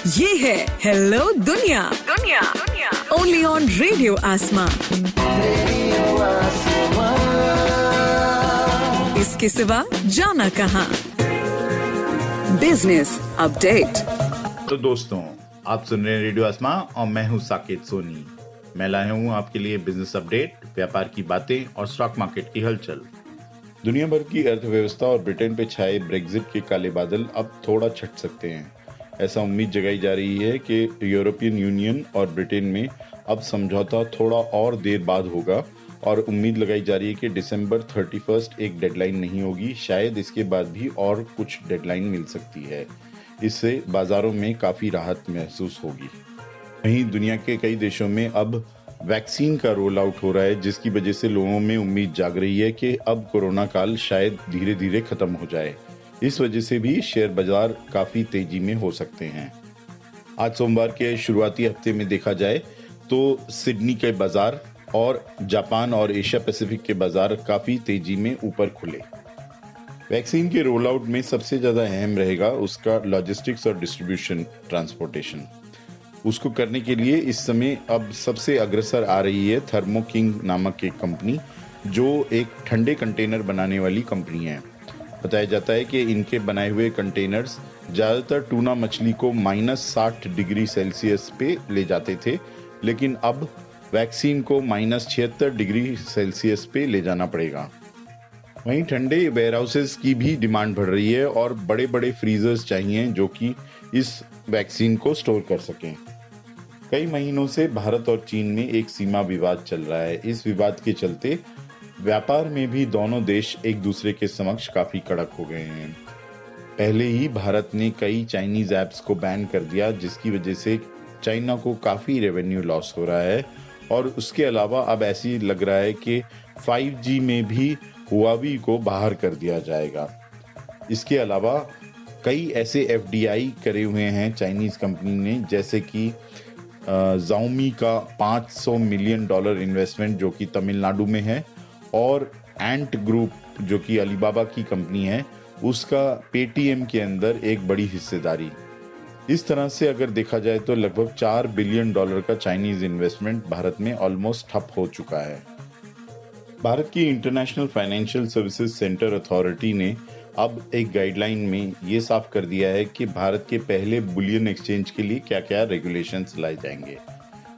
ये है हेलो दुनिया ओनली ऑन रेडियो आसमां। इसके सिवा जाना कहाँ। Business update. तो दोस्तों, आप सुन रहे हैं रेडियो आसमां और मैं हूं साकेत सोनी। मैं लाया हूं आपके लिए बिजनेस अपडेट, व्यापार की बातें और स्टॉक मार्केट की हलचल। दुनिया भर की अर्थव्यवस्था और ब्रिटेन पे छाए ब्रेक्जिट के काले बादल अब थोड़ा छट सकते हैं। ऐसा उम्मीद जगाई जा रही है कि यूरोपियन यूनियन और ब्रिटेन में अब समझौता थोड़ा और देर बाद होगा और उम्मीद लगाई जा रही है कि दिसंबर 31 एक डेडलाइन नहीं होगी। शायद इसके बाद भी और कुछ डेडलाइन मिल सकती है। इससे बाजारों में काफी राहत महसूस होगी। वहीं दुनिया के कई देशों में अब वैक्सीन का रोल आउट हो रहा है, जिसकी वजह से लोगों में उम्मीद जाग रही है कि अब कोरोना काल शायद धीरे धीरे खत्म हो जाए। इस वजह से भी शेयर बाजार काफी तेजी में हो सकते हैं। आज सोमवार के शुरुआती हफ्ते में देखा जाए तो सिडनी के बाजार और जापान और एशिया पैसिफिक के बाजार काफी तेजी में ऊपर खुले। वैक्सीन के रोल आउट में सबसे ज्यादा अहम रहेगा उसका लॉजिस्टिक्स और डिस्ट्रीब्यूशन, ट्रांसपोर्टेशन। उसको करने के लिए इस समय अब सबसे अग्रसर आ रही है थर्मो किंग नामक एक कंपनी, जो एक ठंडे कंटेनर बनाने वाली कंपनी है। बताया जाता है कि इनके बनाए हुए कंटेनर्स ज्यादातर टूना मछली को -60 डिग्री सेल्सियस पे ले जाते थे, लेकिन अब वैक्सीन को -76 डिग्री सेल्सियस पे ले जाना पड़ेगा। वहीं ठंडे वेयरहाउसेस की भी डिमांड बढ़ रही है और बड़े बड़े फ्रीजर्स चाहिए जो कि इस वैक्सीन को स्टोर कर सकें। कई महीनों से भारत और चीन में एक सीमा विवाद चल रहा है। इस विवाद के चलते व्यापार में भी दोनों देश एक दूसरे के समक्ष काफी कड़क हो गए हैं। पहले ही भारत ने कई चाइनीज ऐप्स को बैन कर दिया, जिसकी वजह से चाइना को काफी रेवेन्यू लॉस हो रहा है। और उसके अलावा अब ऐसी लग रहा है कि 5G में भी हुआवी को बाहर कर दिया जाएगा। इसके अलावा कई ऐसे FDI करे हुए हैं चाइनीज कंपनी ने, जैसे कि Xiaomi का $500 मिलियन इन्वेस्टमेंट जो कि तमिलनाडु में है, और एंट ग्रुप जो कि अलीबाबा की कंपनी है, उसका पेटीएम के अंदर एक बड़ी हिस्सेदारी। इस तरह से अगर देखा जाए तो लगभग $4 बिलियन का चाइनीज इन्वेस्टमेंट भारत में ऑलमोस्ट ठप हो चुका है। भारत की international financial services centre authority ने अब एक गाइडलाइन में ये साफ कर दिया है कि भारत के पहले बुलियन एक्सचेंज के लिए क्या क्या रेगुलेशंस लाए जाएंगे।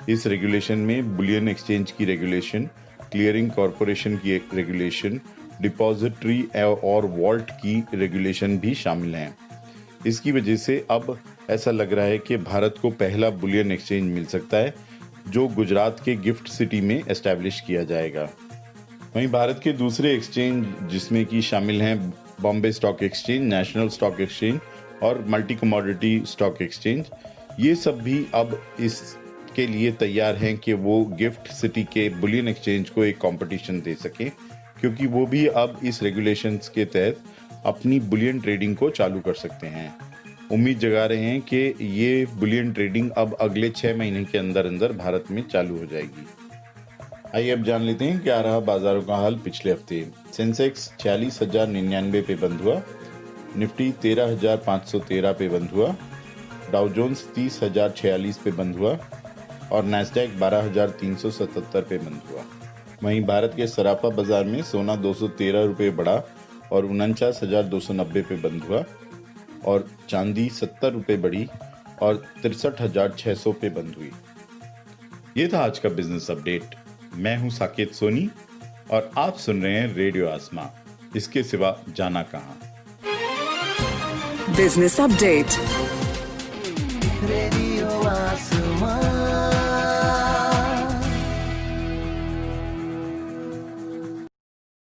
इस रेगुलेशन में बुलियन एक्सचेंज की रेगुलेशन, क्लियरिंग कॉरपोरेशन की एक रेगुलेशन, डिपॉजिटरी और वॉल्ट की रेगुलेशन भी शामिल हैं। इसकी वजह से अब ऐसा लग रहा है कि भारत को पहला बुलियन एक्सचेंज मिल सकता है, जो गुजरात के गिफ्ट सिटी में एस्टैब्लिश किया जाएगा। वहीं भारत के दूसरे एक्सचेंज जिसमें कि शामिल हैं Bombay stock exchange, national stock exchange और मल्टी कमोडिटी स्टॉक एक्सचेंज, ये सब भी अब इसके लिए तैयार हैं कि वो गिफ्ट सिटी के बुलियन एक्सचेंज को एक कंपटीशन दे सकें, क्योंकि वो भी अब इस रेगुलेशंस के तहत अपनी बुलियन ट्रेडिंग को चालू कर सकते हैं। उम्मीद जगा रहे हैं कि ये बुलियन ट्रेडिंग अब अगले 6 महीने के अंदर अंदर भारत में चालू हो जाएगी। आइए अब जान लेते हैं क्या रहा बाजारों का हाल पिछले हफ्ते। सेंसेक्स 46,099 पे बंद हुआ, निफ्टी 13,513 पे बंद हुआ, डाउ जोन्स 30,046 पे बंद हुआ और नैस्डैक 12,377 पे बंद हुआ। वहीं भारत के सराफा बाजार में सोना 213 रुपये बढ़ा और 49,290 पे बंद हुआ और चांदी 70 रुपये बढ़ी और 63,600 पे बंद हुई। ये था आज का बिजनेस अपडेट। मैं हूं साकेत सोनी और आप सुन रहे हैं रेडियो आसमां। इसके सिवा जाना कहां। Business update.